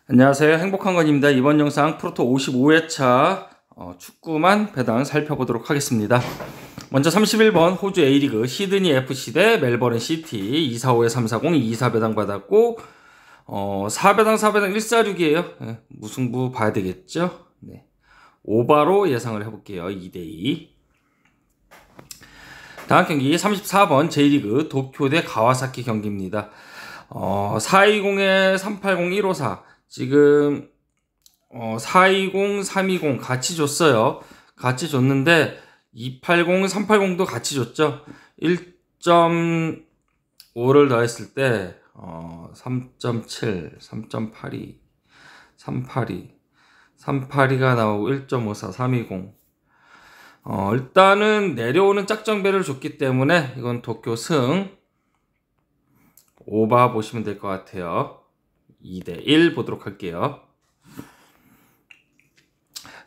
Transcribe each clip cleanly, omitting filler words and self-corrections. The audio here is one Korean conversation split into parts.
안녕하세요. 행복한 건입니다. 이번 영상 프로토 55회차 축구만 배당 살펴보도록 하겠습니다. 먼저 31번 호주 A리그 시드니 FC 대 멜버른 시티 245에 340 24배당 받았고 4배당 4배당 146이에요. 네, 무승부 봐야 되겠죠. 네. 오바로 예상을 해볼게요. 2대2. 다음 경기 34번 J리그 도쿄 대 가와사키 경기입니다. 420에 380 154 지금 420, 320 같이 줬어요. 같이 줬는데 280, 380도 같이 줬죠. 1.5를 더했을 때 3.7, 3.82, 382, 382가 나오고 1.54, 320. 일단은 내려오는 짝정배를 줬기 때문에 이건 도쿄 승. 오바 보시면 될 것 같아요. 2대1 보도록 할게요.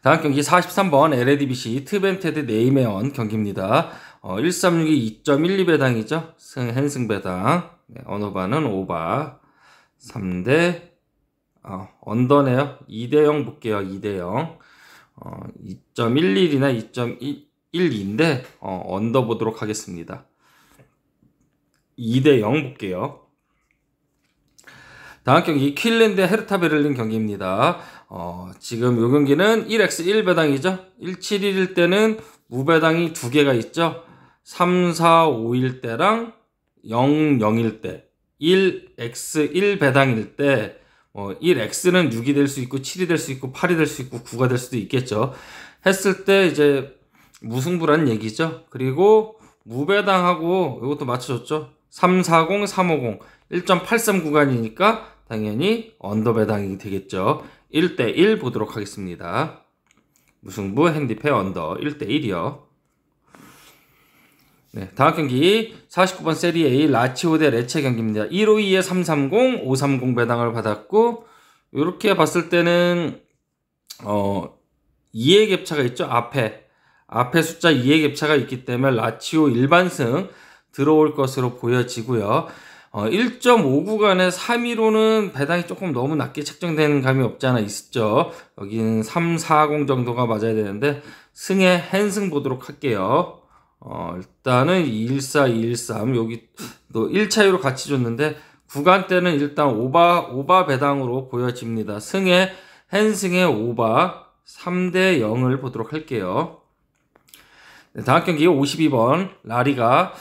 다음 경기 43번 LADBC 트벤테드 네이메온 경기입니다. 136이 2.12배당이죠. 한승배당. 네, 언어바는 오바. 3대 언더네요. 2대0 볼게요. 2대0. 2.11이나 2.12인데 언더 보도록 하겠습니다. 2대0 볼게요. 다음 경기 퀼랜드 헤르타 베를린 경기입니다. 지금 요 경기는 1x 1배당이죠. 171일 때는 무배당이 2개가 있죠. 3, 4, 5일 때랑 0, 0일 때 1x 1배당일 때 1x는 6이 될 수 있고 7이 될 수 있고 8이 될 수 있고 9가 될 수도 있겠죠. 했을 때 이제 무승부라는 얘기죠. 그리고 무배당하고 이것도 맞춰줬죠. 340, 350 1.83 구간이니까 당연히 언더배당이 되겠죠. 1대1 보도록 하겠습니다. 무승부 핸디페 언더 1대1이요. 네, 다음 경기 49번 세리A 라치오 대 레체 경기입니다. 152에 330, 530 배당을 받았고 이렇게 봤을 때는 2의 갭차가 있죠. 앞에 숫자 2의 갭차가 있기 때문에 라치오 일반승 들어올 것으로 보여지고요. 1.5 구간에 3위로는 배당이 조금 너무 낮게 책정되는 감이 없지 않아 있었죠. 여기는 340 정도가 맞아야 되는데 승에 한승 보도록 할게요. 일단은 214, 213 여기 또 1차이로 같이 줬는데 구간대는 일단 오바 배당으로 보여집니다. 승에 한승에 오바 3대 0을 보도록 할게요. 네, 다음 경기 52번 라리가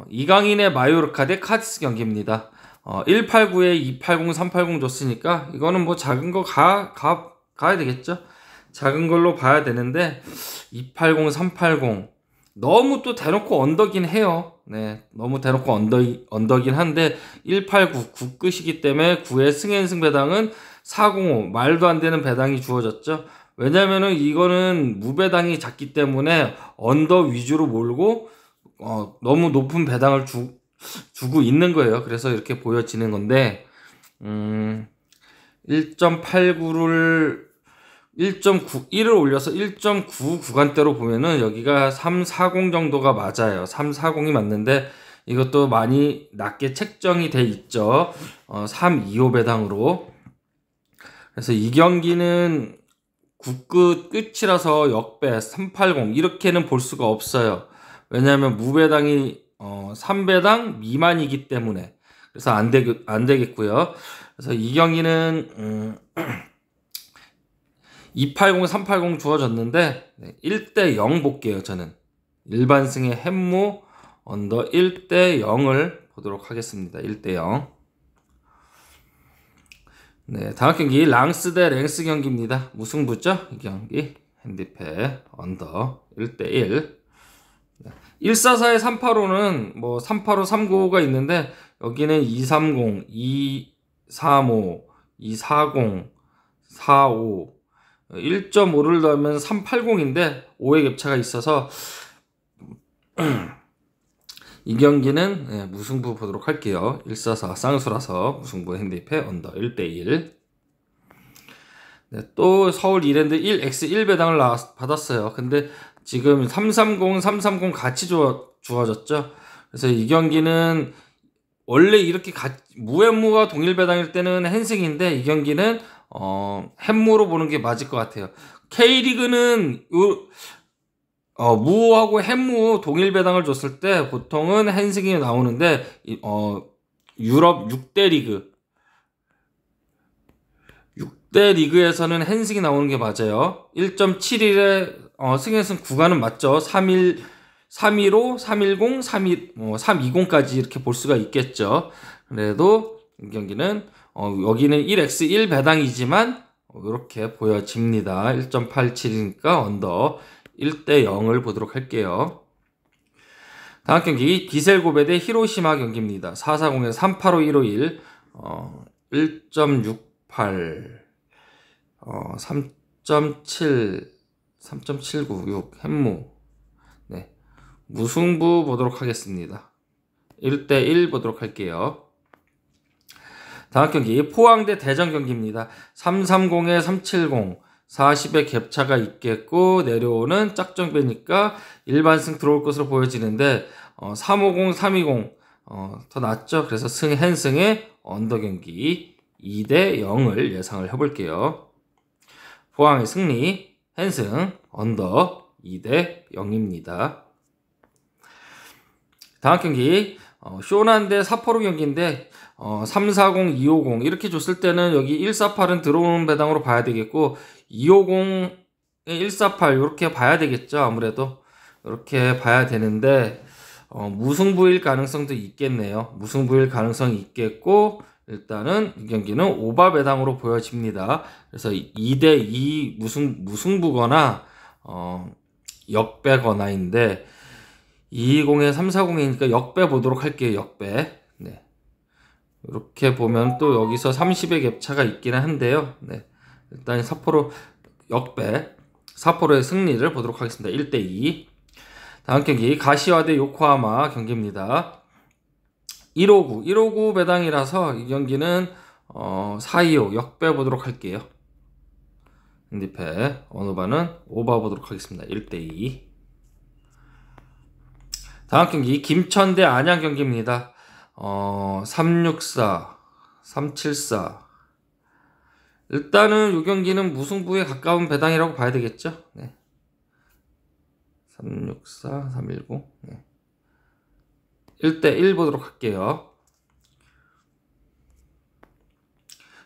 이강인의 마요르카 대 카디스 경기입니다. 189에 280, 380 줬으니까 이거는 뭐 작은 거 가야 되겠죠. 작은 걸로 봐야 되는데 280, 380 너무 또 대놓고 언더긴 해요. 네, 너무 대놓고 언더긴 한데 189 9끝이기 때문에 9의 승앤승 배당은 405 말도 안 되는 배당이 주어졌죠. 왜냐면은 이거는 무배당이 작기 때문에 언더 위주로 몰고 너무 높은 배당을 주고 있는 거예요. 그래서 이렇게 보여지는 건데 1.89를 1.91을 올려서 1.9 구간대로 보면은 여기가 340 정도가 맞아요. 340이 맞는데 이것도 많이 낮게 책정이 돼 있죠. 325 배당으로. 그래서 이 경기는 9끝 끝이라서 역배 380 이렇게는 볼 수가 없어요. 왜냐하면 무배당이 3배당 미만이기 때문에 그래서 안 되겠고요. 그래서 이 경기는 280, 380 주어졌는데 1대 0 볼게요. 저는 일반승의 햄무 언더 1대 0을 보도록 하겠습니다. 1대 0. 네, 다음 경기 랑스 대 랭스 경기입니다. 무승부죠? 이 경기 핸디패 언더 1대1. 144에 385는 뭐 385, 395가 있는데 여기는 230, 235, 240, 45 1.5를 더하면 380인데 5의 갭차가 있어서 이 경기는 무승부 보도록 할게요. 144 쌍수라서 무승부 핸디패 언더 1대1. 네, 또 서울 이랜드 1x 1배당을 받았어요. 근데 지금 330, 330 같이 주어졌죠. 그래서 이 경기는 원래 이렇게 무앤무가 동일 배당일 때는 한승인데 이 경기는 햄무로 보는 게 맞을 것 같아요. K리그는 무하고 햄무 동일 배당을 줬을 때 보통은 헨승이 나오는데 유럽 6대 리그에서는 헨승이 나오는 게 맞아요. 1.71의 승연승 구간은 맞죠. 3일 315, 310, 320까지 이렇게 볼 수가 있겠죠. 그래도 이 경기는 여기는 1x1 배당이지만 이렇게 보여집니다. 1.87이니까 언더 1대 0을 보도록 할게요. 다음 경기 비셀고베 대 히로시마 경기입니다. 440에서 385 151 1.68 3.7 3.796 햄무. 네. 무승부 보도록 하겠습니다. 1대 1 보도록 할게요. 다음 경기 포항 대 대전 경기입니다. 330에 370 40의 갭차가 있겠고 내려오는 짝정배니까 일반승 들어올 것으로 보여지는데 350 320 더 낫죠. 그래서 헨승의 언더 경기 2대 0을 예상을 해볼게요. 포항의 승리 헨승 언더 2대 0입니다. 다음 경기 쇼난 대 삿포로 경기인데 340, 250 이렇게 줬을 때는 여기 148은 들어오는 배당으로 봐야 되겠고 250에 148 이렇게 봐야 되겠죠. 아무래도 이렇게 봐야 되는데 무승부일 가능성도 있겠네요. 무승부일 가능성이 있겠고 일단은 이 경기는 오바 배당으로 보여집니다. 그래서 2대2 무승부거나 역배거나인데 220에 340이니까 역배 보도록 할게요. 역배. 네. 이렇게 보면 또 여기서 30의 갭차가 있기는 한데요. 네. 일단 삿포로 역배. 삿포로의 승리를 보도록 하겠습니다. 1대2. 다음 경기 가시와 대 요코하마 경기입니다. 159 배당이라서 이 경기는 425 역배 보도록 할게요. 핸디패 어느 바는 오바 보도록 하겠습니다. 1대2. 다음 경기 김천 대 안양 경기입니다. 364 374 일단은 이 경기는 무승부에 가까운 배당이라고 봐야 되겠죠. 네. 364 319 네. 1대 1 보도록 할게요.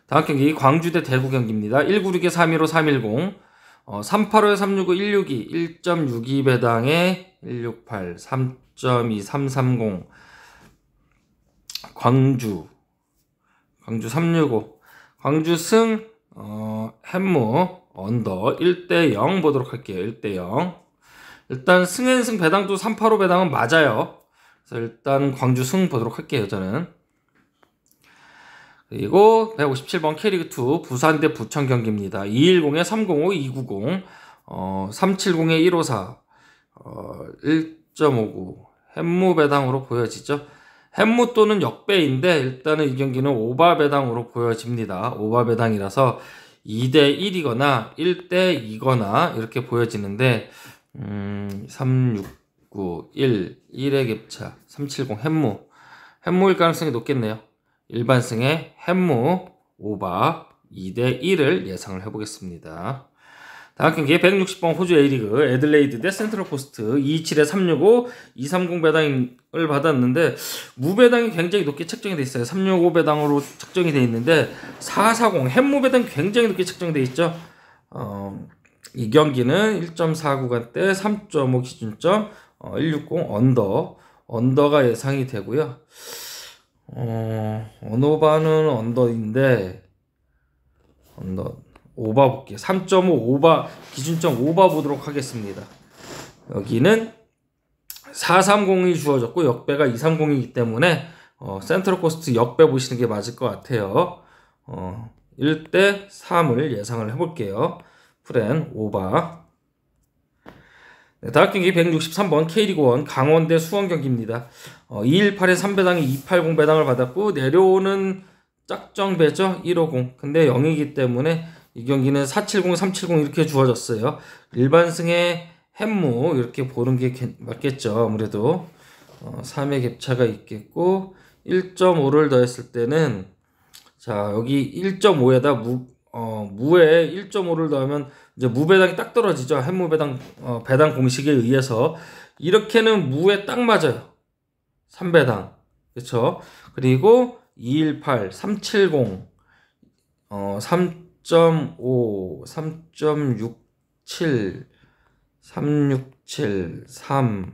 다음 경기 광주 대 대구 경기입니다. 196에 315 310 385에 365 162 1.62 배당에 168 3.2 330 광주 365 광주 승 햄무 언더 1대 0 보도록 할게요. 1대 0. 일단 승앤승 배당도 385 배당은 맞아요. 그래서 일단 광주 승 보도록 할게요. 저는. 그리고 157번 K리그2 부산 대 부천 경기입니다. 210에 305 290 370에 154 1.59 햄무 배당으로 보여지죠. 햄무 또는 역배인데 일단은 이 경기는 오바 배당으로 보여집니다. 오바 배당이라서 2대 1이거나 1대 2거나 이렇게 보여지는데 369 1의 갭차 370 햄무일 가능성이 높겠네요. 일반승의 햄무 오바 2대 1을 예상을 해보겠습니다. 다음 경기 160번 호주 A리그 애들레이드 대 센트럴포스트 227에 365 230 배당을 받았는데 무배당이 굉장히 높게 책정이 돼 있어요. 365 배당으로 책정이 돼 있는데 440 햄무 배당 굉장히 높게 책정돼 있죠. 이 경기는 1.49간대 3.5 기준점 160 언더가 예상이 되고요. 언어바는 언더인데 오바 볼게요. 3.5 오바 기준점 오바 보도록 하겠습니다. 여기는 430이 주어졌고 역배가 230이기 때문에 센트럴코스트 역배 보시는 게 맞을 것 같아요. 1대 3을 예상을 해볼게요. 프렌 오바. 네, 다음 경기 163번 K리그1 강원 대 수원 경기입니다. 218에 3배당에 280 배당을 받았고 내려오는 짝정배죠. 150. 근데 0이기 때문에 이 경기는 470, 370 이렇게 주어졌어요. 일반승의 햄무 이렇게 보는 게 맞겠죠. 아무래도 3의 갭차가 있겠고 1.5를 더했을 때는 자 여기 1.5에다 무에 1.5를 더하면 이제 무배당이 딱 떨어지죠. 햇무배당 배당 공식에 의해서 이렇게는 무에 딱 맞아요. 3배당. 그렇죠? 그리고 218, 370, 3.5, 3.67, 367, 3.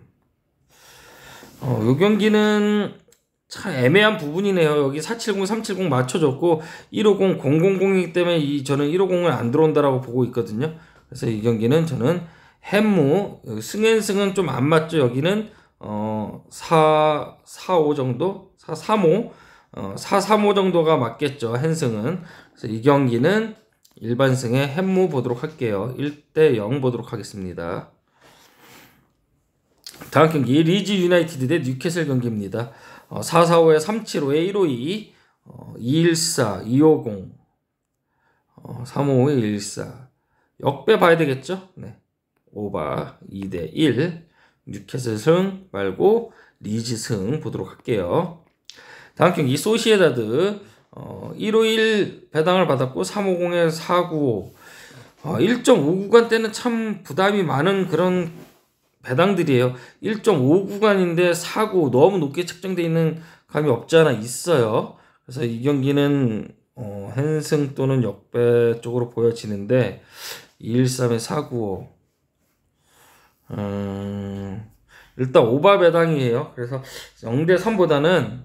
요 경기는 참 애매한 부분이네요. 여기 470, 370 맞춰줬고 150, 000이기 때문에 저는 150은 안 들어온다라고 보고 있거든요. 그래서 이 경기는 저는 햄무 승앤승은 좀 안 맞죠. 여기는 445 정도, 435, 435 정도가 맞겠죠. 핸승은. 그래서 이 경기는 일반승의 햄무 보도록 할게요. 1대0 보도록 하겠습니다. 다음 경기 리즈 유나이티드 대 뉴캐슬 경기입니다. 445에 375에 152, 214, 250, 355에 114. 역배 봐야 되겠죠? 네. 오바 2대1. 뉴캐슬 승 말고 리즈 승 보도록 할게요. 다음 경기 소시에다드 151 배당을 받았고 350에 495. 1.5 구간대는 참 부담이 많은 그런 배당들이에요. 1.5 구간인데 495 너무 높게 책정되어 있는 감이 없지 않아 있어요. 그래서 이 경기는 핸승 또는 역배 쪽으로 보여지는데 213에 495. 일단 오바 배당이에요. 그래서 0대 3보다는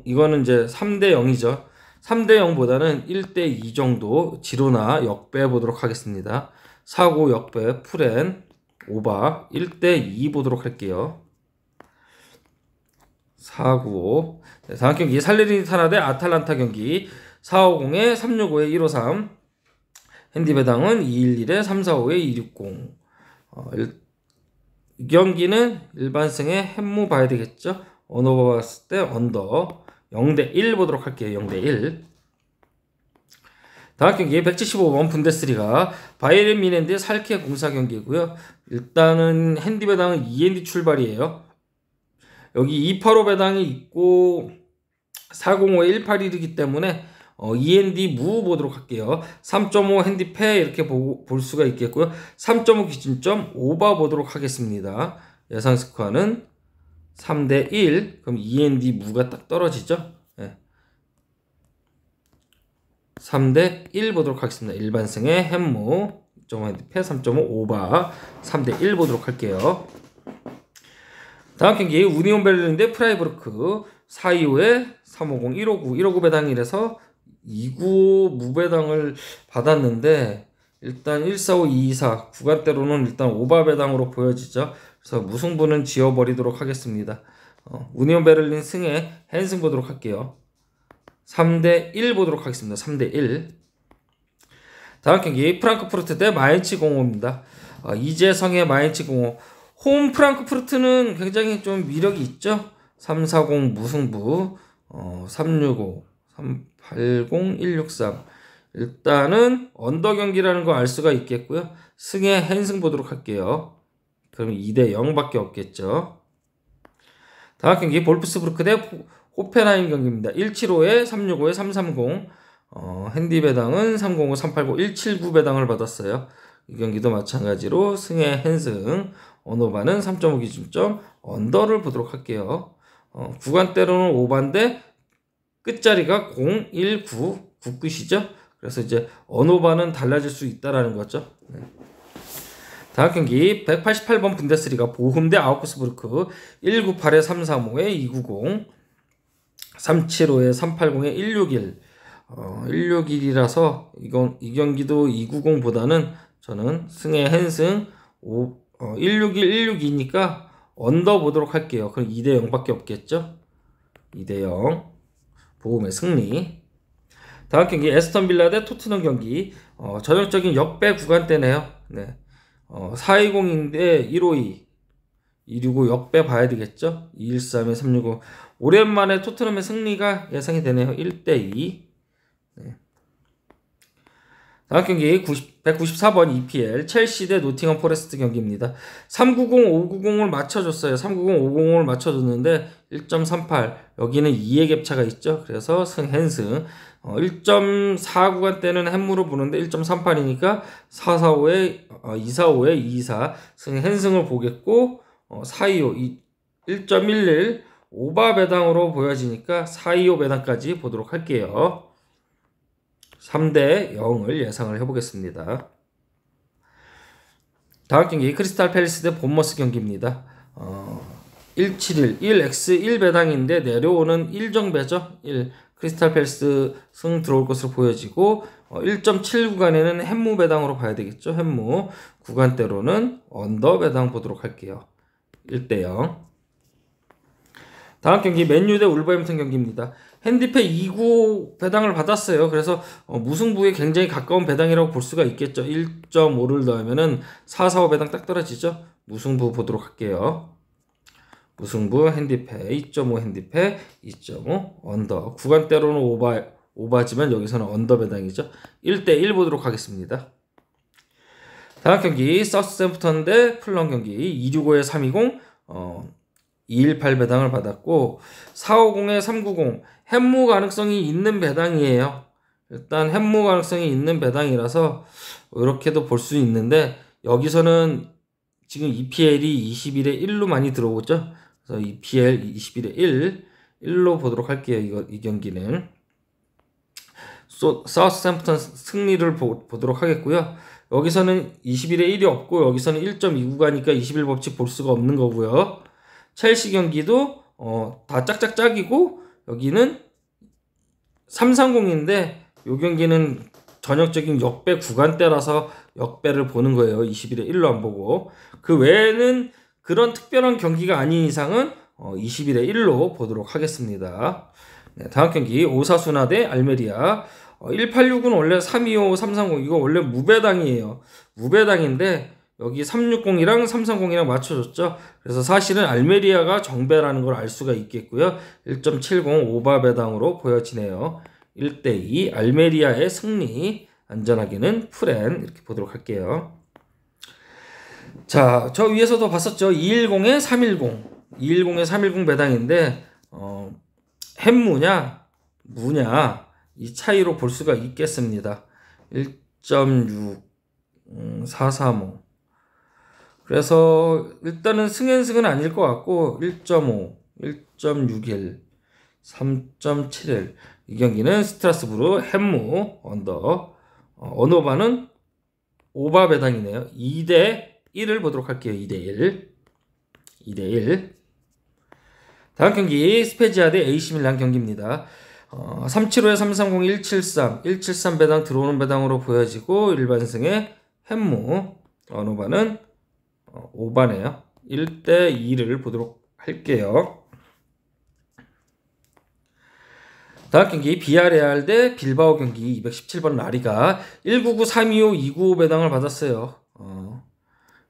이거는 이제 3대 0이죠. 3대 0보다는 1대 2 정도 지로나 역배 보도록 하겠습니다. 495 역배 풀엔 오바 1대 2 보도록 할게요. 495. 네, 다음 경기 살레르니타나 대 아탈란타 경기 450에 365에 153. 핸디 배당은 211에 345에 260. 이 경기는 일반승의 햄무 봐야 되겠죠. 언어 봤을 때 언더 0대 1 보도록 할게요. 0대 1. 다음 경기 175번 분데스리가 바이에른 미넨 살케 공사 경기고요. 일단은 핸디 배당은 END 출발이에요. 여기 285 배당이 있고 405에 181이기 때문에 END 무 보도록 할게요. 3.5 핸디 패 이렇게 볼 수가 있겠고요. 3.5 기준점 오바 보도록 하겠습니다. 예상 스코어는 3대 1. 그럼 END 무가 딱 떨어지죠. 네. 3대 1 보도록 하겠습니다. 일반승의 햄무 2.5 핸디 패 3.5 오바 3대 1 보도록 할게요. 다음 경기 우니온 베를린 대 프라이부르크 425에 350, 159, 159 배당이라서 295 무배당을 받았는데 일단 145, 224 구간대로는 일단 오바 배당으로 보여지죠. 그래서 무승부는 지워버리도록 하겠습니다. 우니온 베를린 승에 핸승 보도록 할게요. 3대 1 보도록 하겠습니다. 3대 1. 다음 경기 프랑크푸르트 대 마인츠 05입니다. 이재성의 마인츠 05. 홈 프랑크푸르트는 굉장히 좀 위력이 있죠. 340 무승부, 365, 380, 163. 일단은 언더 경기라는 거 알 수가 있겠고요. 승에 핸승 보도록 할게요. 그럼 2대 0밖에 없겠죠. 다음 경기 볼프스부르크 대 호펜하임 경기입니다. 175에 365에 330. 핸디 배당은 305, 389, 179 배당을 받았어요. 이 경기도 마찬가지로 승에 핸승. 언어바는 3.5 기준점 언더를 보도록 할게요. 구간대로는 5반대 끝자리가 0, 1, 9, 9 끝이죠. 그래서 이제 언어바는 달라질 수 있다라는 거죠. 네. 다음 경기 188번 분데스리가 보훔 대 아우크스부르크 198에 335에 290, 375에 380에 161. 161이라서 이 경기도 290보다는 저는 승에 핸승 161, 162니까 언더 보도록 할게요. 그럼 2대 0밖에 없겠죠? 2대 0. 보험의 승리. 다음 경기 에스턴 빌라 대 토트넘 경기. 전형적인 역배 구간대네요. 네. 420인데 152. 265 역배 봐야 되겠죠? 213에 365. 오랜만에 토트넘의 승리가 예상이 되네요. 1대 2. 네. 다음 경기 194번 EPL 첼시 대 노팅엄 포레스트 경기입니다. 390, 590을 맞춰줬어요. 390, 590을 맞춰줬는데 1.38. 여기는 2의 갭차가 있죠. 그래서 승 핸승 1.4 구간대는 햄무로 보는데 1.38이니까 445에 245에 224 헨승을 보겠고 425 1.11 오바 배당으로 보여지니까 425 배당까지 보도록 할게요. 3대 0을 예상을 해보겠습니다. 다음 경기 크리스탈 팰리스 대 본머스 경기입니다. 171 1x1 배당인데 내려오는 1정배죠. 1 크리스탈 팰리스 승 들어올 것으로 보여지고 1.7 구간에는 햄무 배당으로 봐야 되겠죠. 햄무 구간대로는 언더 배당 보도록 할게요. 1대 0. 다음 경기 맨유 대 울버햄튼 경기입니다. 핸디페 2구 배당을 받았어요. 그래서 무승부에 굉장히 가까운 배당이라고 볼 수가 있겠죠. 1.5를 더하면은 445 배당 딱 떨어지죠. 무승부 보도록 할게요. 무승부 핸디페 2.5 핸디페 2.5 언더 구간대로는 오바지만 여기서는 언더 배당이죠. 1대1 보도록 하겠습니다. 다음 경기 사우스햄프턴 대 풀럼 경기 265에 320 218 배당을 받았고 450에 390 햄무 가능성이 있는 배당이에요. 일단 햄무 가능성이 있는 배당이라서 이렇게도 볼 수 있는데 여기서는 지금 EPL이 21에 1로 많이 들어오죠. 그래서 EPL 21에 1로 보도록 할게요. 이 경기는 사우스햄프턴 승리를 보도록 하겠고요. 여기서는 21에 1이 없고 여기서는 1.29가니까 21 법칙 볼 수가 없는 거고요. 첼시 경기도 다 짝짝짝이고 여기는 330인데 이 경기는 전형적인 역배 구간대라서 역배를 보는 거예요. 21에 1로 안 보고 그 외에는 그런 특별한 경기가 아닌 이상은 21에 1로 보도록 하겠습니다. 네, 다음 경기 오사수나 대 알메리아 186은 원래 325, 330 이거 원래 무배당이에요. 무배당인데 여기 360이랑 330이랑 맞춰줬죠. 그래서 사실은 알메리아가 정배라는 걸 알 수가 있겠고요. 1.70 오바 배당으로 보여지네요. 1대2 알메리아의 승리 안전하게는 프렌 이렇게 보도록 할게요. 자, 저 위에서도 봤었죠. 210에 310 210에 310 배당인데 햄무냐 무냐 이 차이로 볼 수가 있겠습니다. 1.6 435 그래서 일단은 승연승은 아닐 것 같고 1.5 1.61 3.71 이 경기는 스트라스부르 햄무 언더 언어바는 오바 배당이네요. 2대 1을 보도록 할게요. 2대1 2대1 다음 경기 스페지아 대 AC 밀란 경기입니다. 375에 330 173 173 배당 들어오는 배당으로 보여지고 일반승의 햄무 언어바는 오바네요. 1대2를 보도록 할게요. 다음 경기 비아레알 대 빌바오 경기 217번 라리가 199 325 295 배당을 받았어요.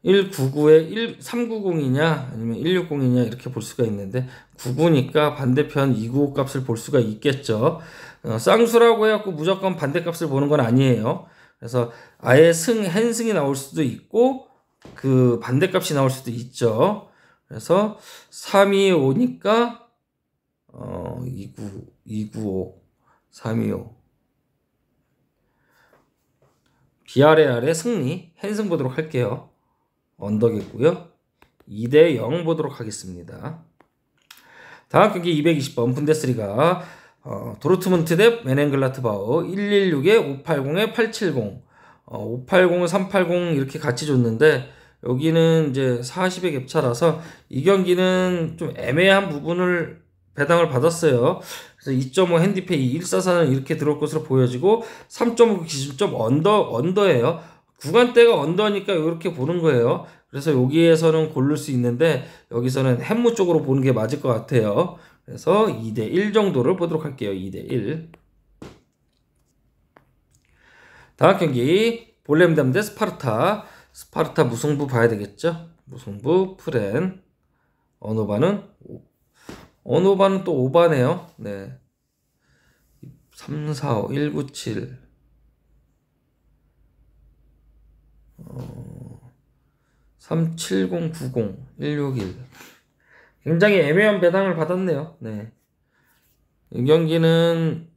199에 390이냐 아니면 160이냐 이렇게 볼 수가 있는데 99니까 반대편 295 값을 볼 수가 있겠죠. 쌍수라고 해갖고 무조건 반대값을 보는 건 아니에요. 그래서 아예 헨승이 나올 수도 있고 그 반대값이 나올 수도 있죠. 그래서 325니까 295 325 비아레알의 승리 헨승 보도록 할게요. 언더겠고요. 2대 0 보도록 하겠습니다. 다음 경기 220번 분데스리가 도르트문트 대 메넨글라트바우 116에 580에 870 580을 380 이렇게 같이 줬는데 여기는 이제 40의 갭차라서 이 경기는 좀 애매한 부분을 배당을 받았어요. 그래서 2.5 핸디페이 144는 이렇게 들어올 것으로 보여지고 3.5 기준점 언더예요. 구간대가 언더니까 이렇게 보는 거예요. 그래서 여기에서는 고를 수 있는데 여기서는 햄무 쪽으로 보는 게 맞을 것 같아요. 그래서 2대1 정도를 보도록 할게요. 2대1 다음 경기 볼렘담 대 스파르타 무승부 봐야 되겠죠. 무승부 프렌 언어바는 또 오바네요. 네. 345 197 37090 161 굉장히 애매한 배당을 받았네요. 네. 이 경기는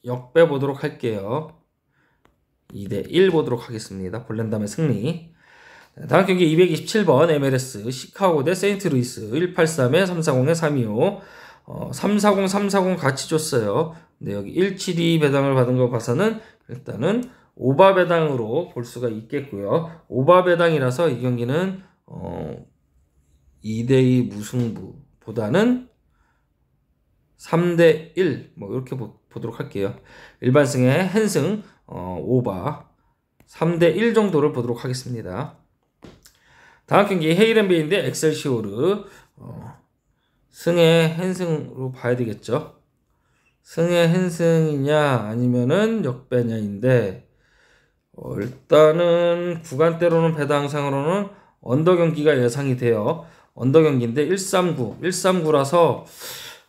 역배 보도록 할게요. 2대1 보도록 하겠습니다. 볼랜담의 승리. 다음 경기 227번 MLS 시카고 대 세인트루이스 183에 340에 325 340 340 같이 줬어요. 근데 여기 172 배당을 받은 거 봐서는 일단은 오바 배당으로 볼 수가 있겠고요. 오바 배당이라서 이 경기는 2대2 무승부보다는 3대1 뭐 이렇게 보도록 할게요. 일반승의 한승 오바 3대1 정도를 보도록 하겠습니다. 다음 경기 헤이렌베인 대 엑셀시오르 승의 한승으로 봐야 되겠죠. 승의 한승이냐 아니면은 역배냐인데 일단은 구간대로는 배당상으로는 언더 경기가 예상이 돼요. 언더 경기인데 139라서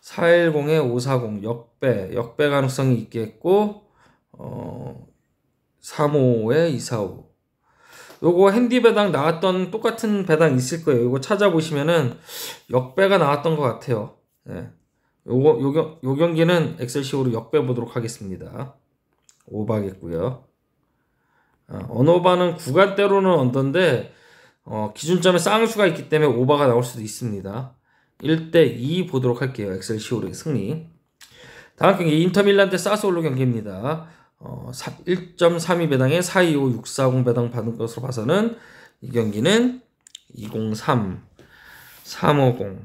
410에 540 역배 가능성이 있겠고 35에 245 요거 핸디 배당 나왔던 똑같은 배당 있을 거예요. 요거 찾아보시면은 역배가 나왔던 것 같아요. 네. 요 경기는 엑셀시오로 역배 보도록 하겠습니다. 오바겠고요. 언오바는 구간대로는 언더인데 기준점에 쌍수가 있기 때문에 오바가 나올 수도 있습니다. 1대2 보도록 할게요. 엑셀시오르의 승리. 다음 경기 인터밀란 대 사스올로 경기입니다. 1.32 배당에 425 640 배당 받은 것으로 봐서는 이 경기는 203 350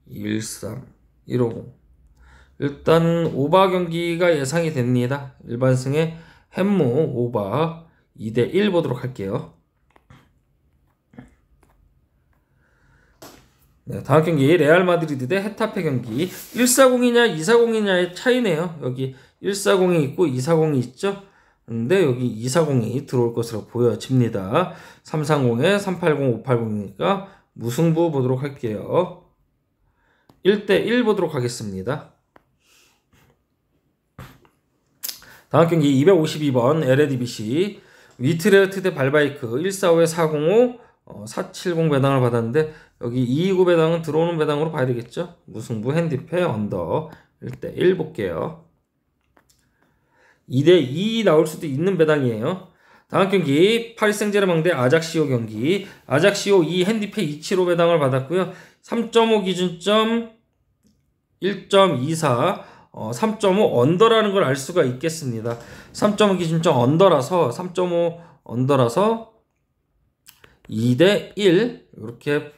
213 150 일단 오바 경기가 예상이 됩니다. 일반승의 햄무 오바 2대1 보도록 할게요. 네, 다음 경기 레알 마드리드 대 헤타페 경기 140이냐 240이냐의 차이네요. 여기 140이 있고 240이 있죠. 근데 여기 240이 들어올 것으로 보여집니다. 330에 380 580이니까 무승부 보도록 할게요. 1대1 보도록 하겠습니다. 다음 경기 252번 LADBC 위트레흐트 대 발바이크 145에 405 470 배당을 받았는데 여기 229 배당은 들어오는 배당으로 봐야 되겠죠. 무승부 핸디패 언더 1대1 볼게요. 2대2 나올 수도 있는 배당이에요. 다음 경기 파리 생제르맹 대 아작시오 경기 아작시오 2 핸디패 275 배당을 받았고요. 3.5 기준점 1.24 3.5 언더라는 걸 알 수가 있겠습니다. 3.5 기준점 언더라서 3.5 언더라서 2대1 이렇게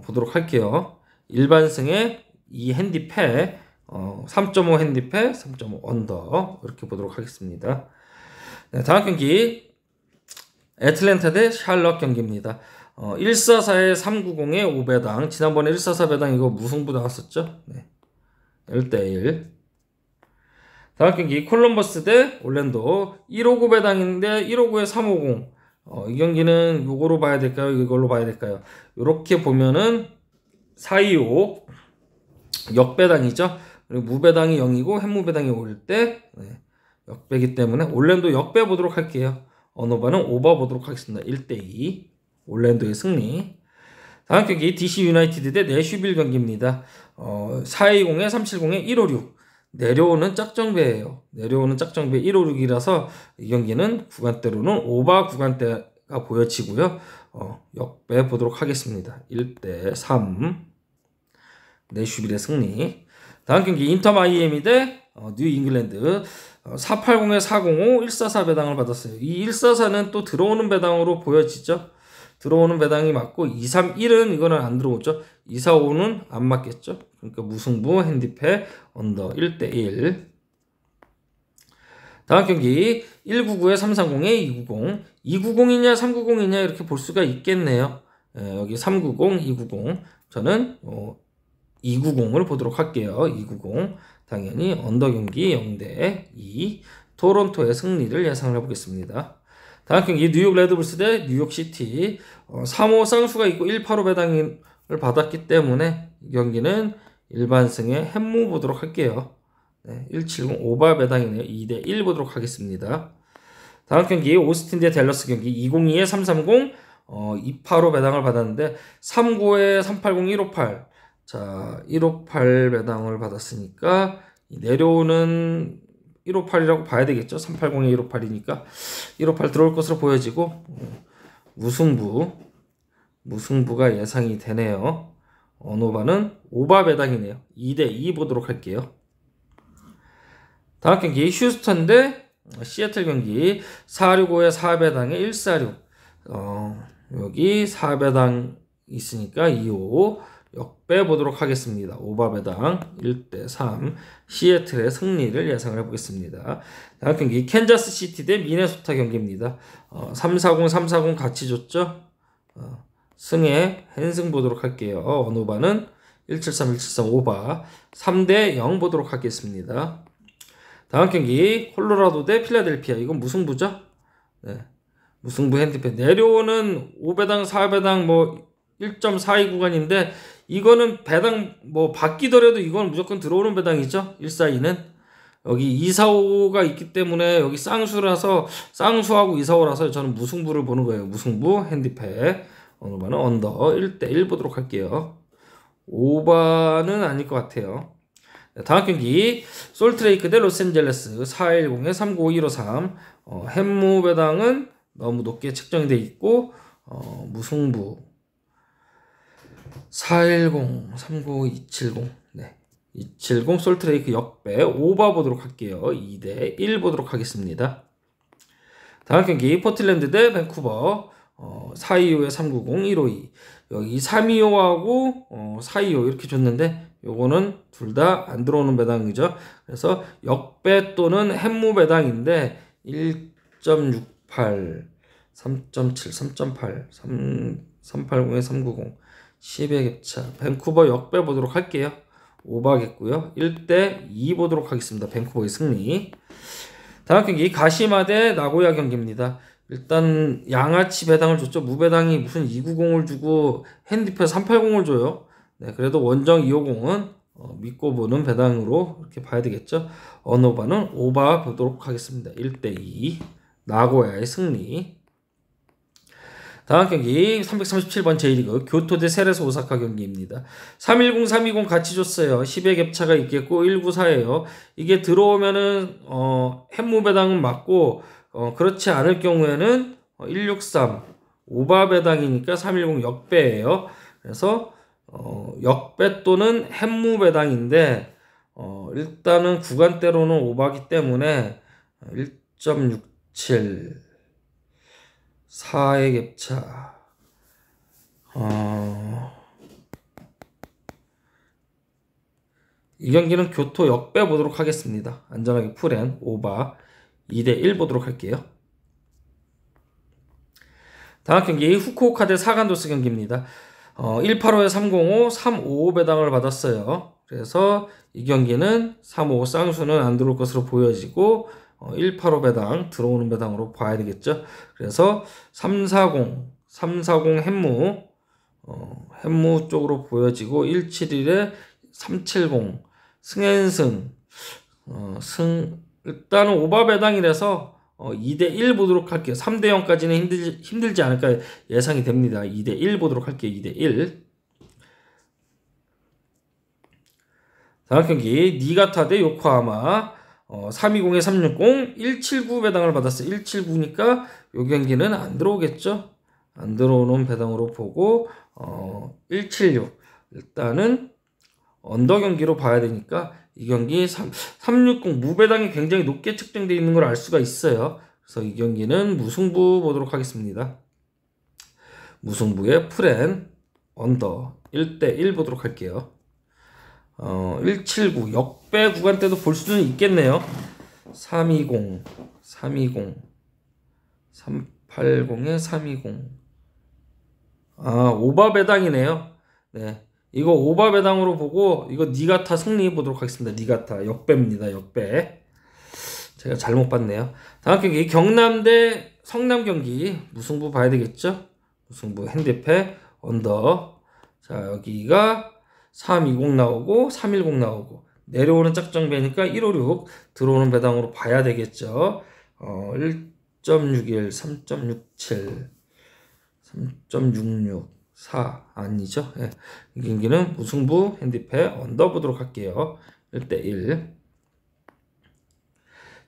보도록 할게요. 일반승의 2 핸디패 3.5 핸디패 3.5 언더 이렇게 보도록 하겠습니다. 네, 다음 경기 애틀랜타 대 샬럿 경기입니다. 144에 390에 5배당 지난번에 144 배당 이거 무승부 나왔었죠. 네. 1대1 다음 경기 콜럼버스 대 올랜도 159 배당인데 159에 350 이 경기는 요거로 봐야 될까요? 이걸로 봐야 될까요? 이렇게 보면은 425 역배당이죠. 그리고 무배당이 0이고 햄무배당이 5일 때 역배기 때문에 올랜도 역배 보도록 할게요. 언어바는 오버 보도록 하겠습니다. 1대2 올랜도의 승리. 다음 경기 DC 유나이티드 대 내슈빌 경기입니다. 420에 370에 156 내려오는 짝정배예요. 내려오는 짝정배 156이라서 이 경기는 구간대로는 오바 구간대가 보여지고요. 역배 보도록 하겠습니다. 1대3 내슈빌의 승리. 다음 경기 인터 마이애미 대 뉴 잉글랜드 480에 405 144 배당을 받았어요. 이 144는 또 들어오는 배당으로 보여지죠. 들어오는 배당이 맞고 231은 이거는 안 들어오죠. 245는 안 맞겠죠. 그러니까 무승부 핸디패 언더 1대1. 다음 경기 199에 330에 290 290이냐 390이냐 이렇게 볼 수가 있겠네요. 여기 390 290 저는 290을 보도록 할게요. 290 당연히 언더 경기 0대2 토론토의 승리를 예상을 해보겠습니다. 다음 경기 뉴욕 레드불스 대 뉴욕시티 3호 쌍수가 있고 185 배당을 받았기 때문에 이 경기는 일반승의 햄무 보도록 할게요. 170 오바 배당이네요. 2대1 보도록 하겠습니다. 다음 경기 오스틴 대 댈러스 경기 202에 330 285 배당을 받았는데 39에 380 158 자 158 배당을 받았으니까 내려오는 158이라고 봐야 되겠죠. 380에 158이니까 158 들어올 것으로 보여지고 무승부가 예상이 되네요. 언오바는 오바 배당이네요. 2대2 보도록 할게요. 다음 경기 휴스턴 대 시애틀 경기 465에 4배당에 146 여기 4배당 있으니까 25 역배 보도록 하겠습니다. 오바 배당 1대3 시애틀의 승리를 예상을 해보겠습니다. 다음 경기 캔자스 시티 대 미네소타 경기입니다. 340 340 같이 줬죠. 승에 헨승 보도록 할게요. 언오바는 173 173 오바 3대0 보도록 하겠습니다. 다음 경기 콜로라도 대 필라델피아. 이건 무승부죠? 네. 무승부 핸디패. 내려오는 5배당 4배당 뭐 1.42 구간인데 이거는 배당 뭐 바뀌더라도 이건 무조건 들어오는 배당이죠. 142는 여기 245가 있기 때문에 여기 쌍수라서 쌍수하고 245라서 저는 무승부를 보는 거예요. 무승부 핸디패. 오늘만은 언더 1대1 보도록 할게요. 오바는 아닐 것 같아요. 다음 경기 솔트레이크 대 로스앤젤레스 410에 395 153 햄무 배당은 너무 높게 책정이 되어 있고 무승부 410 395 270 네. 270 솔트레이크 역배 오바 보도록 할게요. 2대1 보도록 하겠습니다. 다음 경기 포틀랜드 대 밴쿠버 425에 390 152 여기 325하고 425 이렇게 줬는데 요거는 둘 다 안 들어오는 배당이죠. 그래서 역배 또는 햄무 배당인데 1.68 3.7 3.8 380에 390 10의 갭차 밴쿠버 역배 보도록 할게요. 오바겠고요. 1대2 보도록 하겠습니다. 밴쿠버의 승리. 다음 경기 가시마 대 나고야 경기입니다. 일단 양아치 배당을 줬죠. 무배당이 무슨 290을 주고 핸디패 380을 줘요. 네, 그래도 원정 250은 믿고 보는 배당으로 이렇게 봐야 되겠죠. 언오바는 오바 보도록 하겠습니다. 1대2 나고야의 승리. 다음 경기 337번 제1리그 교토 대 세레소 오사카 경기입니다. 310 320 같이 줬어요. 10의 갭차가 있겠고 194예요. 이게 들어오면은 햄무 배당은 맞고 그렇지 않을 경우에는 163 오바 배당이니까 310 역배예요. 그래서 역배 또는 햄무 배당인데 일단은 구간대로는 오바기 때문에 1.67 4의 갭차 이 경기는 교토 역배 보도록 하겠습니다. 안전하게 풀엔 오바 2대1 보도록 할게요. 다음 경기 후쿠오카 대 사간도스 경기입니다. 185에 305 355 배당을 받았어요. 그래서 이 경기는 355 쌍수는 안 들어올 것으로 보여지고 185 배당 들어오는 배당으로 봐야 되겠죠. 그래서 340 햄무 햄무 쪽으로 보여지고 171에 370 승앤승 일단은 오바 배당이라서 2대1 보도록 할게요. 3대0까지는 힘들지 않을까 예상이 됩니다. 2대1 보도록 할게요. 2대1. 다음 경기 니가타 대 요코하마 320에 360 179 배당을 받았어요. 179니까 요 경기는 안 들어오겠죠. 안 들어오는 배당으로 보고 176 일단은 언더 경기로 봐야 되니까 이 경기 360 무배당이 굉장히 높게 측정되어 있는 걸 알 수가 있어요. 그래서 이 경기는 무승부 보도록 하겠습니다. 무승부의 프렌 언더 1대1 보도록 할게요. 179 역배 구간 때도 볼 수는 있겠네요. 320 380에 320 오바 배당이네요. 네. 이거 오바 배당으로 보고 이거 니가타 승리 보도록 하겠습니다. 니가타 역배입니다. 역배. 제가 잘못 봤네요. 다음 경기 경남 대 성남 경기 무승부 봐야 되겠죠? 무승부 핸디패 언더. 자 여기가 320 나오고 310 나오고 내려오는 짝정배니까 156 들어오는 배당으로 봐야 되겠죠. 1.61 3.67 3.66 4 아니죠. 예. 이 경기는 무승부 핸디패 언더 보도록 할게요. 1대1.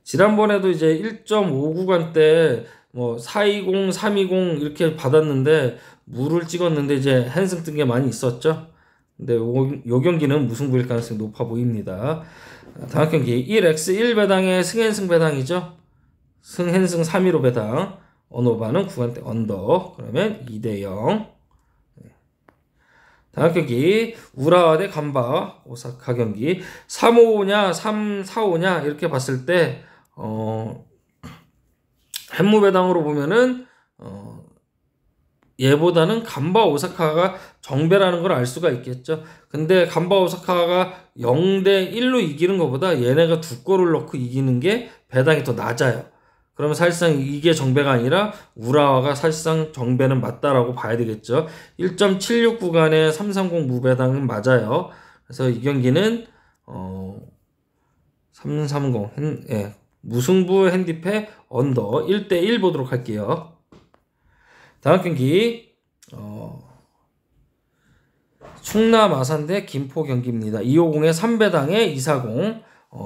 지난번에도 이제 1.5 구간 때 뭐 420, 320 이렇게 받았는데 무를 찍었는데 이제 핸승 뜬 게 많이 있었죠. 근데 요 경기는 무승부일 가능성이 높아 보입니다. 다음 경기 1x1 배당의 승앤승 배당이죠. 승앤승 315 배당. 언오바는 구간대 언더. 그러면 2대0. 다음 경기 우라와 대 간바 오사카 경기 355냐 345냐 이렇게 봤을 때 햄무 배당으로 보면은 얘보다는 간바 오사카가 정배라는 걸 알 수가 있겠죠. 근데 간바 오사카가 0대 1로 이기는 것보다 얘네가 두 골을 넣고 이기는 게 배당이 더 낮아요. 그러면 사실상 이게 정배가 아니라 우라와가 사실상 정배는 맞다라고 봐야 되겠죠. 1.76 구간에 330 무배당은 맞아요. 그래서 이 경기는 330 예, 무승부 핸디패 언더 1대1 보도록 할게요. 다음 경기 충남 아산 대 김포 경기입니다. 250에 3배당에 240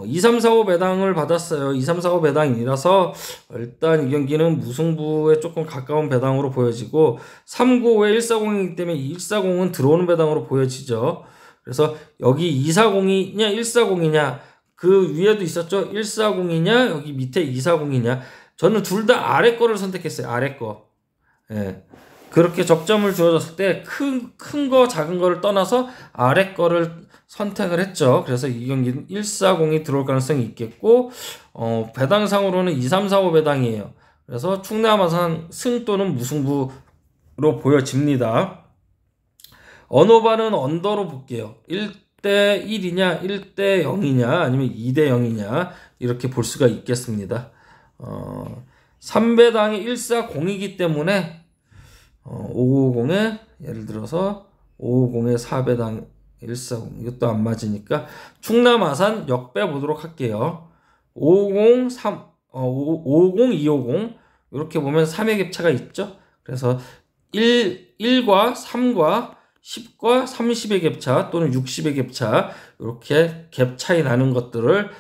2345 배당을 받았어요. 2345 배당이라서 일단 이 경기는 무승부에 조금 가까운 배당으로 보여지고 395에 140이기 때문에 140은 들어오는 배당으로 보여지죠. 그래서 여기 240이냐 140이냐 그 위에도 있었죠. 140이냐 여기 밑에 240이냐 저는 둘 다 아래 거를 선택했어요. 아래 거. 예. 그렇게 적점을 주어졌을 때 큰 거 작은 거를 떠나서 아래 거를 선택을 했죠. 그래서 이 경기는 140이 들어올 가능성이 있겠고 배당상으로는 2345 배당이에요. 그래서 충남 아산 승 또는 무승부로 보여집니다. 언오바는 언더로 볼게요. 1대 1이냐 1대 0이냐 아니면 2대 0이냐 이렇게 볼 수가 있겠습니다. 3배당이 140이기 때문에 550에 예를 들어서 550에 4배당 140 이것도 안 맞으니까 충남 아산 역배 보도록 할게요. 550 250 이렇게 보면 3의 갭차가 있죠. 그래서 1과 3과 10과 30의 갭차 또는 60의 갭차 이렇게 갭 차이 나는 것들을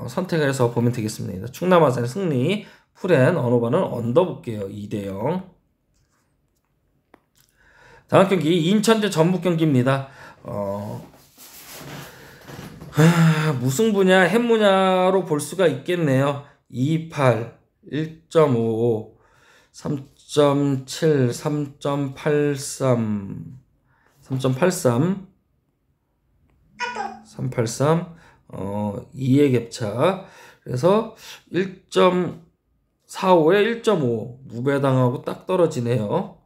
선택을 해서 보면 되겠습니다. 충남 아산의 승리 풀앤 언오바는 언더 볼게요. 2대0. 다음 경기 인천 대 전북 경기입니다. 무승부냐 햄무냐로 볼 수가 있겠네요. 2.8, 1.55, 3.7, 3.83, 383, 2의 갭차. 그래서 1.45에 1.5 무배당하고 딱 떨어지네요.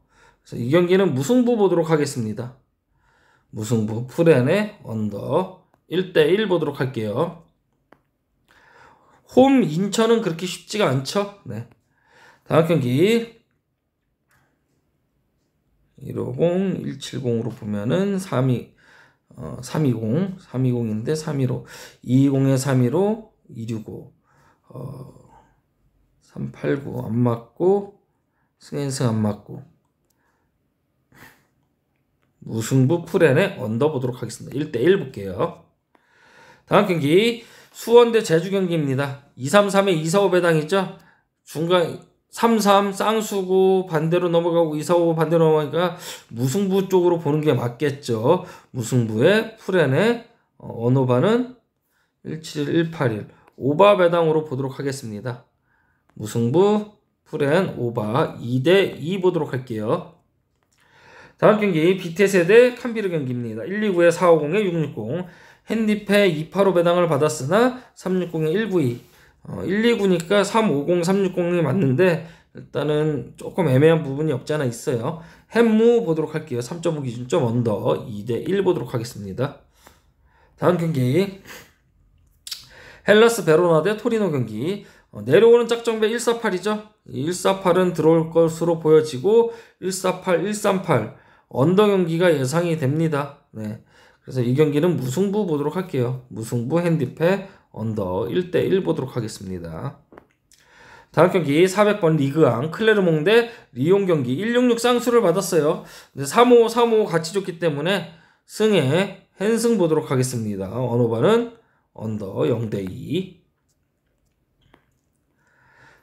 그래서 이 경기는 무승부 보도록 하겠습니다. 무승부 풀앤의 언더 1대1 보도록 할게요. 홈 인천은 그렇게 쉽지가 않죠. 네. 다음 경기 150, 170으로 보면은 320, 320인데 315, 220에 315, 265, 389 안 맞고 승앤승 안 맞고 무승부 풀앤의 언더 보도록 하겠습니다. 1대1 볼게요. 다음 경기 수원 대 제주 경기입니다. 233에 245 배당이죠. 중간 33 쌍수고 반대로 넘어가고 245 반대로 넘어가니까 무승부 쪽으로 보는 게 맞겠죠. 무승부의 풀앤의 언오바는 171, 181 오바 배당으로 보도록 하겠습니다. 무승부 풀앤 오바 2대2 보도록 할게요. 다음 경기 비테세 대 칸비르 경기입니다. 129에 450에 660 핸디패 285 배당을 받았으나 360에 192 129니까 350, 360이 맞는데 일단은 조금 애매한 부분이 없지 않아 있어요. 햄무 보도록 할게요. 3.5 기준점 언더 2대1 보도록 하겠습니다. 다음 경기 헬라스 베로나 대 토리노 경기 내려오는 짝정배 148이죠. 148은 들어올 것으로 보여지고 148, 138 언더 경기가 예상이 됩니다. 네. 그래서 이 경기는 무승부 보도록 할게요. 무승부 핸디패 언더 1대1 보도록 하겠습니다. 다음 경기 400번 리그앙 클레르몽 대 리옹 경기 166 쌍수를 받았어요. 355, 355 같이 줬기 때문에 승에 핸승 보도록 하겠습니다. 언오바는 언더 0대2.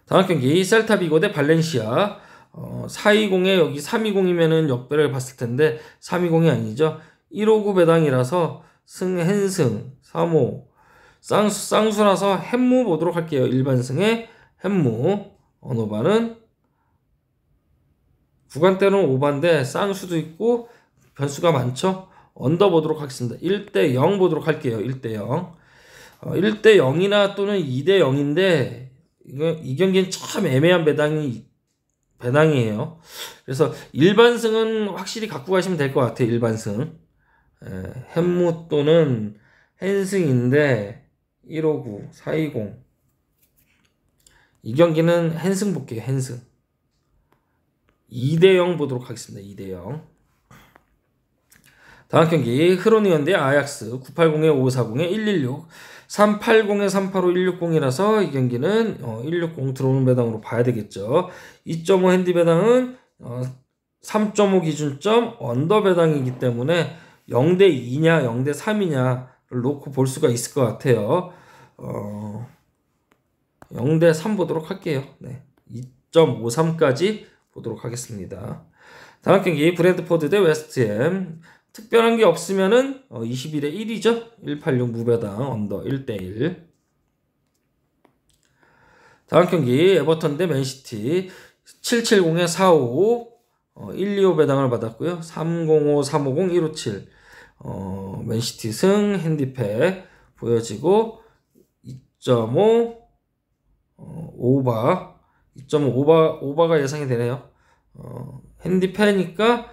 다음 경기 셀타비고 대 발렌시아. 420에 여기 320이면은 역배를 봤을 텐데 320이 아니죠. 159 배당이라서 승, 3호. 쌍수라서 햄무 보도록 할게요. 일반승의 햄무. 언어반은 구간대로는 5반데 쌍수도 있고 변수가 많죠. 언더 보도록 하겠습니다. 1대0 보도록 할게요. 1대0. 1대0이나 또는 2대0인데 이 경기는 참 애매한 배당이에요. 그래서 일반승은 확실히 갖고 가시면 될 것 같아요. 일반승. 햄무 또는 헨승인데 159, 420. 이 경기는 헨승 볼게요. 헨승. 2대0 보도록 하겠습니다. 2대0. 다음 경기 흐로니언 대 아약스. 980에 540에 116, 380에 385, 160이라서 이 경기는 160 들어오는 배당으로 봐야 되겠죠. 2.5 핸디 배당은 3.5 기준점 언더 배당이기 때문에 0대2냐 0대3이냐를 놓고 볼 수가 있을 것 같아요. 0대3 보도록 할게요. 네. 2.53까지 보도록 하겠습니다. 다음 경기 브랜드포드 대 웨스트햄. 특별한 게 없으면은 21에 1이죠. 186 무배당 언더 1대1. 다음 경기 에버턴 대 맨시티. 770에 455, 125 배당을 받았고요. 305, 350, 157. 맨시티 승 핸디패 보여지고 2.5 오바 2.5 오바가 예상이 되네요. 핸디패니까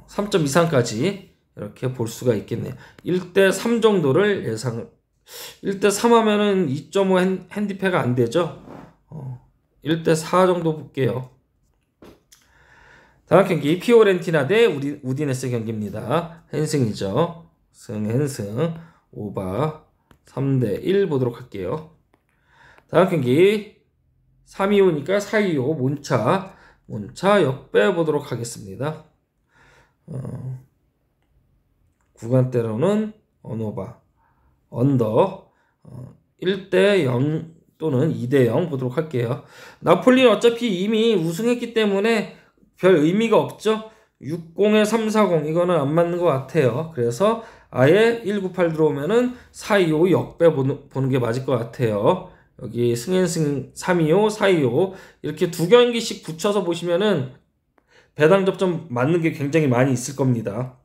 3.23까지 이렇게 볼 수가 있겠네요. 1대3 정도를 1대3 하면은 2.5 핸디패가 안 되죠. 1대4 정도 볼게요. 다음 경기 피오렌티나 대 우디네스 경기입니다. 헨승이죠. 헨승 오바 3대1 보도록 할게요. 다음 경기 325니까 425 몬차 역배 보도록 하겠습니다. 구간대로는 언오바 언더 1대0 또는 2대0 보도록 할게요. 나폴리는 어차피 이미 우승했기 때문에 별 의미가 없죠. 60에 340 이거는 안 맞는 것 같아요. 그래서 아예 198 들어오면은 425 역배 보는 게 맞을 것 같아요. 여기 승 325, 425 이렇게 두 경기씩 붙여서 보시면은 배당 접점 맞는 게 굉장히 많이 있을 겁니다.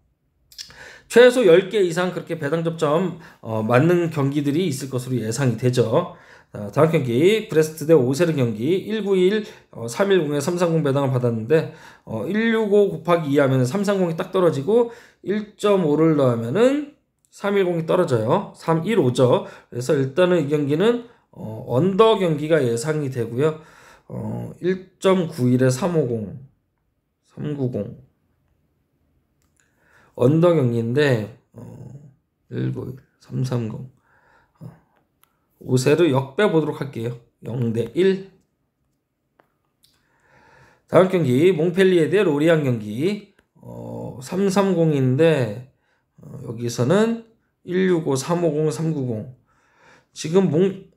최소 10개 이상 그렇게 배당 접점 맞는 경기들이 있을 것으로 예상이 되죠. 다음 경기 브레스트 대 오세르 경기 191, 310에 330 배당을 받았는데 165 곱하기 2 하면 330이 딱 떨어지고 1.5를 넣으면은 310이 떨어져요. 315죠. 그래서 일단은 이 경기는 언더 경기가 예상이 되고요. 1.91에 350, 390 언더 경기인데 191, 330 오세르 역배 보도록 할게요. 0대1. 다음 경기 몽펠리에 대 로리앙 경기 330인데 여기서는 165, 350, 390 지금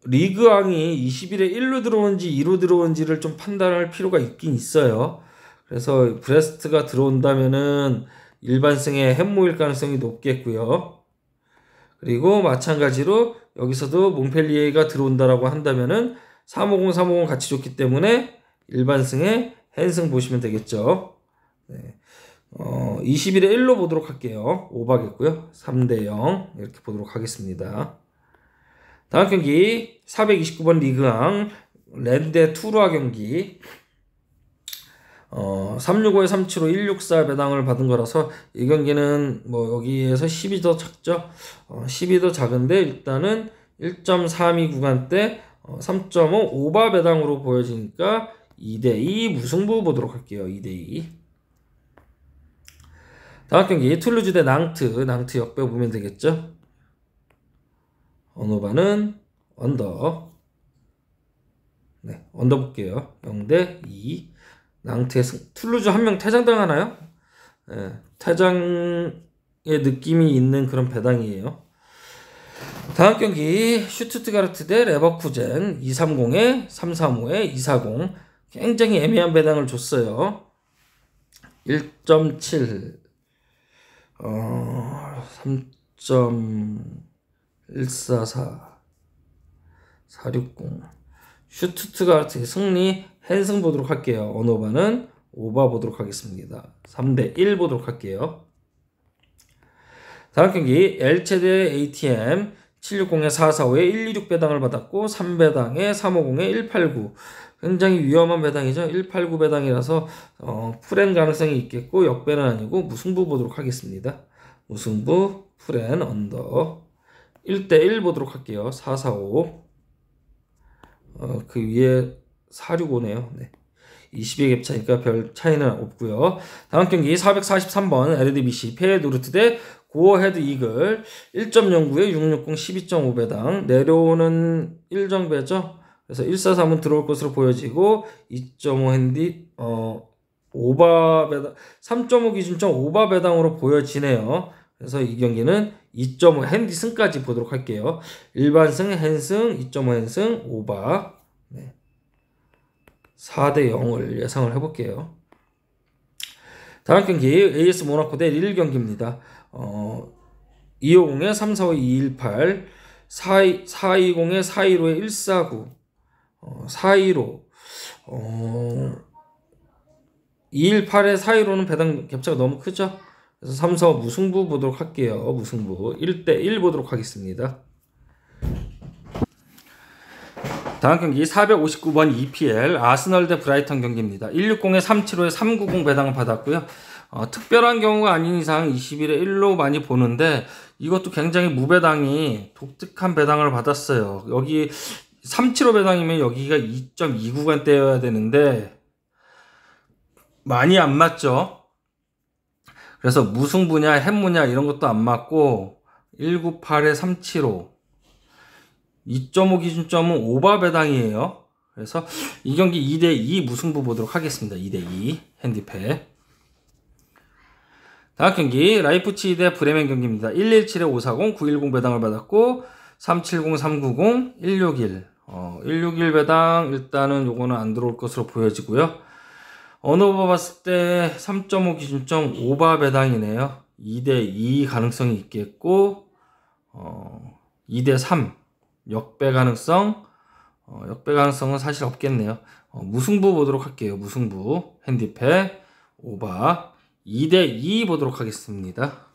리그왕이 21에 1로 들어온지 2로 들어온지를 좀 판단할 필요가 있긴 있어요. 그래서 브레스트가 들어온다면은 일반승의 햄모일 가능성이 높겠고요. 그리고 마찬가지로 여기서도 몽펠리에가 들어온다라고 한다면은 350, 350 같이 좋기 때문에 일반승의 헨승 보시면 되겠죠. 네. 21에 1로 보도록 할게요. 오바겠고요. 3대0 이렇게 보도록 하겠습니다. 다음 경기 429번 리그왕 렌 대 투르아 경기 365에 375, 164 배당을 받은 거라서 이 경기는 뭐 여기에서 10이 더 작죠. 10이 더 작은데 일단은 1.32 구간대 3.5 오바 배당으로 보여지니까 2대2 무승부 보도록 할게요. 2대2. 다음 경기 툴루즈 대 낭트 역배 보면 되겠죠. 언어반은 언더. 네, 언더 볼게요. 0대2. 낭트의 툴루즈 한 명 퇴장당하나요? 네, 퇴장의 느낌이 있는 그런 배당이에요. 다음 경기 슈투트가르트 대 레버쿠젠 230에 335에 240 굉장히 애매한 배당을 줬어요. 1.7 3.144 460 슈투트가르트 승리 헨승 보도록 할게요. 언어바는 오바 보도록 하겠습니다. 3대1 보도록 할게요. 다음 경기 엘체 대 ATM 760에 445에 126 배당을 받았고 3배당에 350에 189 굉장히 위험한 배당이죠. 189 배당이라서 풀엔 가능성이 있겠고 역배는 아니고 무승부 보도록 하겠습니다. 무승부 풀엔 언더 1대1 보도록 할게요. 445 그 위에 465네요. 네. 22의 갭 차니까 별 차이는 없고요. 다음 경기 443번 LDBC 페이노르트 대 고어헤드 이글 1.09에 660 12.5 배당 내려오는 1정배죠. 그래서 143은 들어올 것으로 보여지고 2.5 핸디 오바 배당 3.5 기준점 오바 배당으로 보여지네요. 그래서 이 경기는 2.5 핸디 승까지 보도록 할게요. 일반 승, 헨승, 2.5 헨승, 오바. 네. 4대 0을 예상을 해볼게요. 다음 경기 AS 모나코 대 릴 경기입니다. 250에 345에 218 420에 415에 149 415 218에 415는 배당 격차가 너무 크죠. 그래서 345 무승부 보도록 할게요. 무승부 1대1 보도록 하겠습니다. 다음 경기 459번 EPL 아스널 대 브라이턴 경기입니다. 160에 375에 390 배당을 받았고요. 특별한 경우가 아닌 이상 21에 1로 많이 보는데 이것도 굉장히 무배당이 독특한 배당을 받았어요. 여기 375 배당이면 여기가 2.29간대여야 되는데 많이 안 맞죠. 그래서 무승부냐 햄무냐 이런 것도 안 맞고 198에 375 2.5 기준점은 오바 배당이에요. 그래서 이 경기 2대2 무승부 보도록 하겠습니다. 2대2 핸디패. 다음 경기 라이프치히 대 브레멘 경기입니다. 117에 540 910 배당을 받았고 370 390 161 161 배당 일단은 요거는 안 들어올 것으로 보여지고요. 언어바 봤을 때 3.5 기준점 오바 배당이네요. 2대2 가능성이 있겠고 2대3 역배 가능성은 사실 없겠네요. 무승부 보도록 할게요. 무승부 핸디패 오바 2대2 보도록 하겠습니다.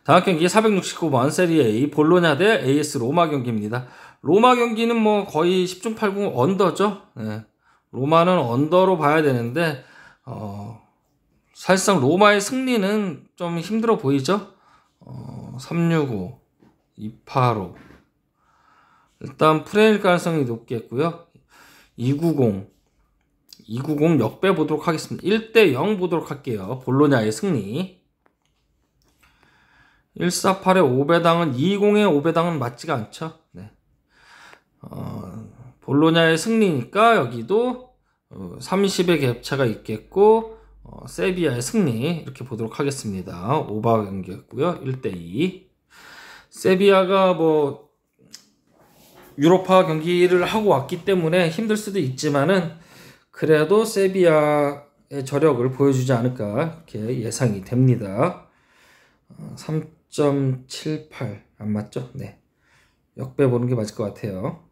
다음 경기 469번 세리A 볼로냐 대 AS 로마 경기입니다. 로마 경기는 뭐 거의 10중 8구 언더죠. 네. 로마는 언더로 봐야 되는데 사실상 로마의 승리는 좀 힘들어 보이죠. 365 285 일단 프레일 가능성이 높겠고요. 290 역배 보도록 하겠습니다. 1대0 보도록 할게요. 볼로냐의 승리. 148의 5배당은 220의 5배당은 맞지가 않죠. 네. 볼로냐의 승리니까 여기도 30의 갭차가 있겠고 세비야의 승리 이렇게 보도록 하겠습니다. 오바 경기였고요. 1대2 세비야가 뭐 유로파 경기를 하고 왔기 때문에 힘들 수도 있지만은 그래도 세비야의 저력을 보여주지 않을까 이렇게 예상이 됩니다. 3.78 안 맞죠? 네. 역배 보는 게 맞을 것 같아요.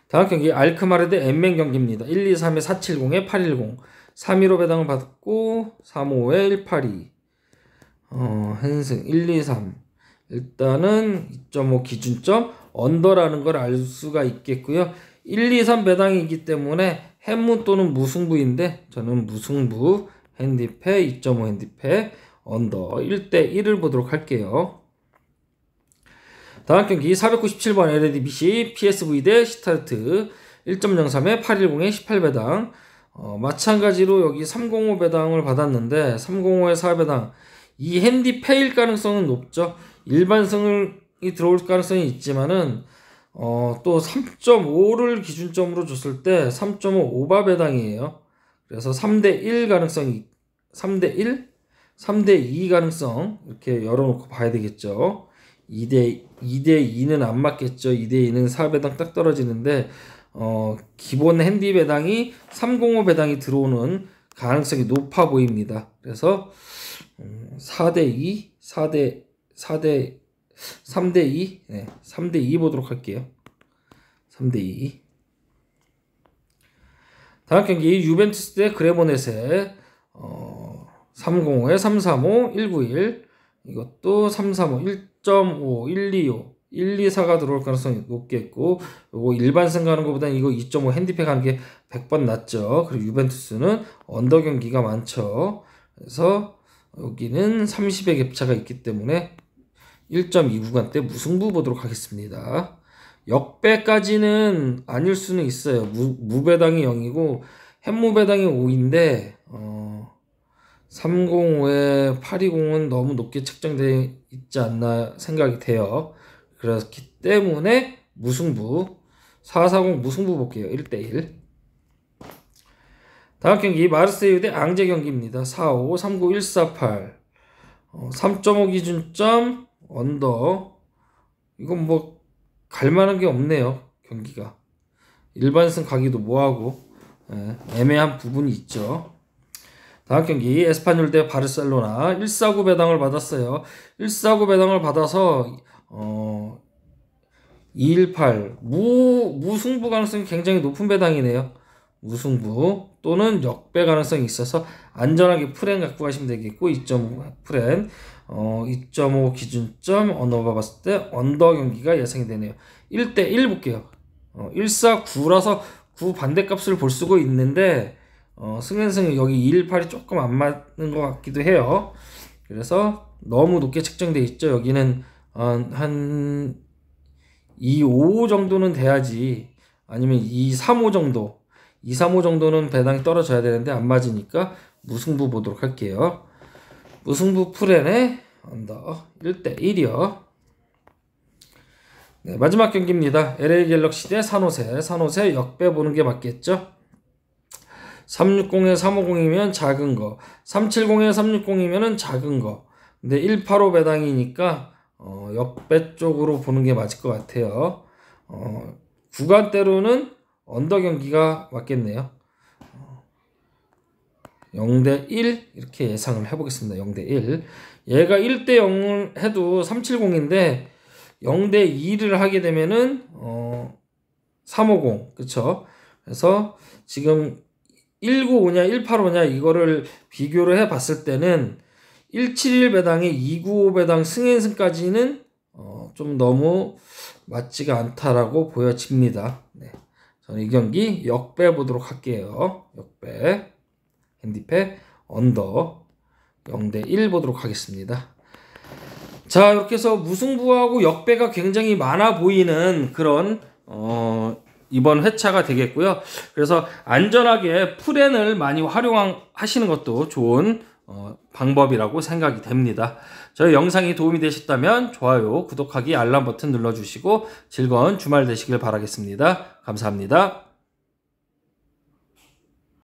다음 경기 알크마르 대 엠멘 경기입니다. 123에 470에 810 315 배당을 받고 35에 182 한승 123 일단은 2.5 기준점 언더라는 걸 알 수가 있겠고요. 1, 2, 3 배당이기 때문에 햄무 또는 무승부인데 저는 무승부 핸디패 2.5 핸디패 언더 1대1을 보도록 할게요. 다음 경기 497번 LDBC PSV 대 시타르트 1.03에 810에 18배당 마찬가지로 여기 305 배당을 받았는데 305에 4배당 이 핸디패일 가능성은 높죠. 일반승이 들어올 가능성이 있지만은 또 3.5를 기준점으로 줬을 때 3.5 오바 배당이에요. 그래서 3대1 가능성이 3대1? 3대2 가능성 이렇게 열어놓고 봐야 되겠죠. 2대2는 안 맞겠죠. 2대2는 4배당 딱 떨어지는데 기본 핸디 배당이 305 배당이 들어오는 가능성이 높아 보입니다. 그래서 4대2, 3대2, 네, 3대2 보도록 할게요. 3대2. 다음 경기 유벤투스 대 그레모네세 305에 335, 191 이것도 335, 1.5, 125 124가 들어올 가능성이 높겠고 요거 일반승 가는 것보다는 이거 2.5 핸디팩 하는 게 100번 낫죠. 그리고 유벤투스는 언더 경기가 많죠. 그래서 여기는 30의 갭차가 있기 때문에 1.2 구간대 무승부 보도록 하겠습니다. 역배까지는 아닐 수는 있어요. 무배당이 0이고 햇무배당이 5인데 305에 820은 너무 높게 책정되어 있지 않나 생각이 돼요. 그렇기 때문에 무승부 440 무승부 볼게요. 1대1. 다음 경기 마르세유 대 앙제 경기입니다. 45, 39, 148 3.5 기준점 언더 이건 뭐 갈만한 게 없네요. 경기가 일반승 가기도 뭐하고 애매한 부분이 있죠. 다음 경기 에스파뇰 대 바르셀로나 149 배당을 받았어요. 149 배당을 받아서 218 무승부 가능성이 굉장히 높은 배당이네요. 무승부 또는 역배 가능성이 있어서 안전하게 프렌 갖고 가시면 되겠고 2.5 프렌 2.5 기준점 언더 봤을 때 언더 경기가 예상이 되네요. 1대1 볼게요. 149라서 9 반대값을 볼 수가 있는데 승현승이 여기 218이 조금 안 맞는 것 같기도 해요. 그래서 너무 높게 책정되어 있죠. 여기는 한 255 정도는 돼야지 아니면 235 정도 235 정도는 배당이 떨어져야 되는데 안 맞으니까 무승부 보도록 할게요. 무승부 프렌의 언더 1대1이요. 네, 마지막 경기입니다. LA 갤럭시 대 산호세 역배 보는 게 맞겠죠. 360에 350이면 작은 거 370에 360이면 작은 거 근데 185 배당이니까 역배 쪽으로 보는 게 맞을 것 같아요. 구간대로는 언더 경기가 맞겠네요. 0대1 이렇게 예상을 해보겠습니다. 0대1 얘가 1대0을 해도 370인데 0대2를 하게 되면은 350 그쵸? 그래서 지금 195냐 185냐 이거를 비교를 해 봤을 때는 171 배당에 295 배당 승인승까지는 좀 너무 맞지가 않다라고 보여집니다. 네. 저는 이 경기 역배 보도록 할게요. 역배 핸디팩 언더 0대1 보도록 하겠습니다. 자 이렇게 해서 무승부하고 역배가 굉장히 많아 보이는 그런 이번 회차가 되겠고요. 그래서 안전하게 프렌을 많이 활용하시는 것도 좋은 방법이라고 생각이 됩니다. 저희 영상이 도움이 되셨다면 좋아요, 구독하기, 알람 버튼 눌러주시고 즐거운 주말 되시길 바라겠습니다. 감사합니다.